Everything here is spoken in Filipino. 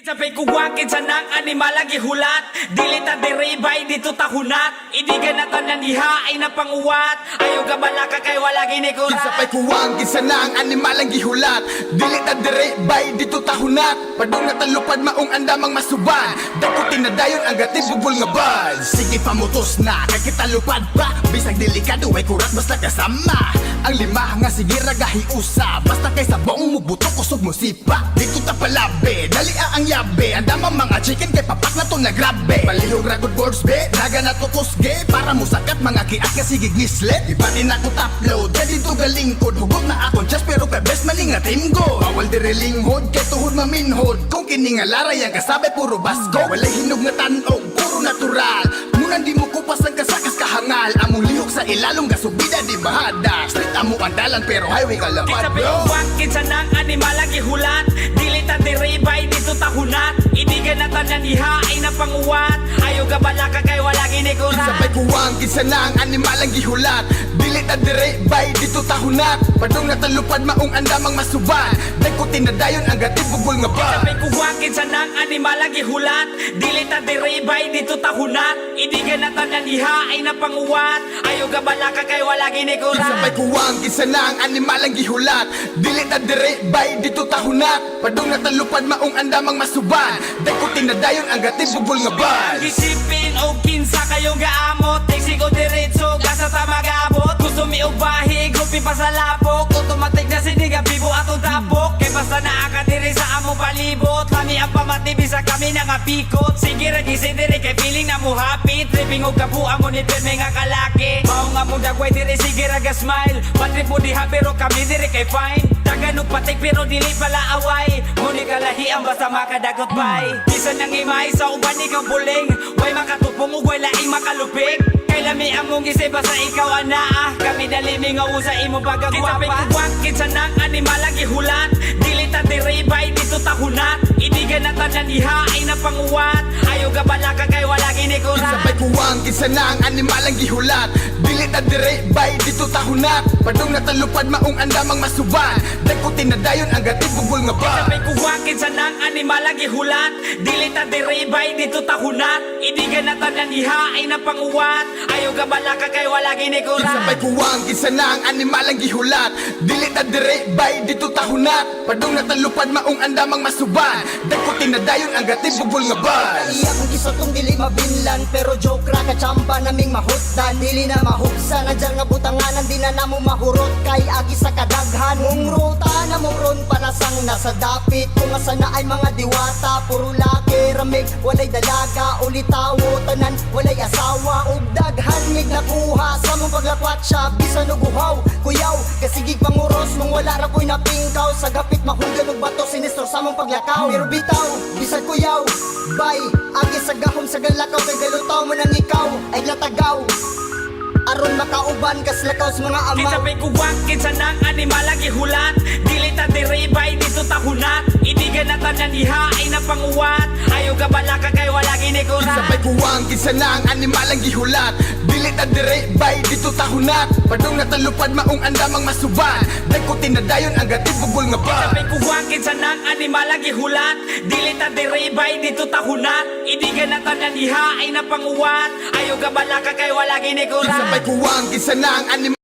Sabay kuwakit sa nang animal ang gihulat. Dili ta diribay dito tahunat. Idigan na tanan iha ay napanguwat. Ayaw ka balaka kay wala ginikurat. Sabay kuwang gisa na ang animal ang gihulat. Dili ta dire bay dito tahunat. Padung na talupad maong andamang masuban. Dakutin na dayon ang gatid bubol nga bad. Sige pamutos na kay kita lupad pa. Bisag delikado ay kurat basta kasama. Ang lima nga sige ragahi usa. Basta kay sabong mo butok usog mo sipa. Dito ta palabe dali ang yabe. Andamang mga chicken kay papak na to na grabe. Palihog ragod boards be naga na tukos ge. Para mo sakat mga kiat ka sige gislet. Iba din ako upload kay dito galingkod. Hugot na akong chest pero kay best maling nga team go. Bawal dire linghod kay tuhod maminhod. Kung kini nga laray ang kasabi puro basko. Walay hinog nga tanog puro natural. Munan di mo kupas ang kasakas kahangal. Among lihok sa ilalong gasubida di bahada. Street amo andalan pero highway kalapad Sabay bro. kuwakit sa nang animal ang gihulat. Dili ta diribay dito tahunat. Idigan na tanan iha ay napanguwat. Ayaw ka balaka kay wala ginikurat. Sabay kuwang gisa na ang animal ang gihulat. Dili ta dire bay dito tahunat. Padung na talupad maong andamang masuban. Dagkutin na dayon ang gatid bugol nga ba. Sabay kuwakit sa nang animal ang gihulat. Dili ta diribay dito tahunat. Idigan na tanan iha ay napanguwat. Ayaw ka balaka kay wala ginikurat. Sabay kuwang gisa na ang animal ang gihulat. Dili ta dire bay dito tahunat. Padung na talupad maong andamang masuban. Dagkutin na dayon ang gatid bugol nga ba. Isipin o kinsa kayong gaamot. Teksi ko diretso gasa ta mag-abot. Gusto mi og bahig gupi pa sa lapok. Automatic na siniga bibo ato tapok. Kay basta naakadiri sa amo palibot. Kami ang pamatibi sa kami na nga pikot. Sige ragisi diri kay feeling na mo happy. Tripping og kabuang mo ni pirme nga kalaki. Mao nga mo dagway diri sige raga smile. Patrip mo diha pero kami diri kay fine. Taganog patik pero dili pala away. Muni kalahi ang basta makadagot bay. Bisan nang imay sa uban ikaw buling. Way makatupong ug way laing makalupig. Kay lami among isip basta ikaw ana. Kami dalimi nga usa imo pagagwapa. Sabay kuwakit sa nang animal ang gihulat. Dili ta diribay dito tahunat. Idigan na tanan iha ay napanguwat. Ayaw ka balaka kay wala ginikurat. Sabay kuwang gisa na ang animal ang gihulat. Dili ta dire bay dito tahunat. Padung na talupad maong andamang masuban. Dagkutin na dayon ang gatid bugol nga ba. Sabay kuwakit sa nang animal ang gihulat. Dili ta diribay dito tahunat. Idigan na tanan iha ay napanguwat. Ayaw ka balaka kay wala ginikurat. Sabay kuwang gisa na ang animal ang gihulat. Dili ta dire bay dito tahunat. Padung na talupad maong andamang masuban. Dagkutin na dayon ang gatid bugol nga ba. Iya kung isa tong dili mabinlan. Pero joke ra kachamba naming mahutdan. Dili na mahuksan. Nandiyan nga butanganan di na namo mahurot. Kay agi sa kadaghan mong ruta na mong ron panasang nasa dapit. Kung asa na ay mga diwata. Puro laki ramig walay dalaga. Ulitawo tanan walay asawa. Ug daghan mig nakuha sa mong paglakwat siya. Bisan og uhaw kuyaw. Kasigig panguros mong wala ra ko'y napingkaw. Sa gapit mahulgan og bato sinistro sa mong paglakaw. Pero bitaw bisan kuyaw. Bay, agi sa gahom sa galakaw. Kay galutaw mo nang ikaw ay latagaw. Aron makauban kas lakaw sa mga amaw. Sabay kuwakit sa nang animal ang gihulat. Dili ta diribay dito tahunat. Idigan na tanan iha ay napanguwat. Ayaw ka balaka kay wala ginikurat. Sabay kuwang gisa na ang animal ang gihulat. Dili ta dire bay dito tahunat. Padung na talupad maong andamang masuban. Dagkutin na dayon ang gatid bugol nga ba. Sabay kuwakit sa nang animal ang gihulat. Dili ta diribay dito tahunat. Idigan na tanan iha ay napanguwat. Ayaw ka balaka kay wala ginikurat. Sabay kuwang gisa na ang animal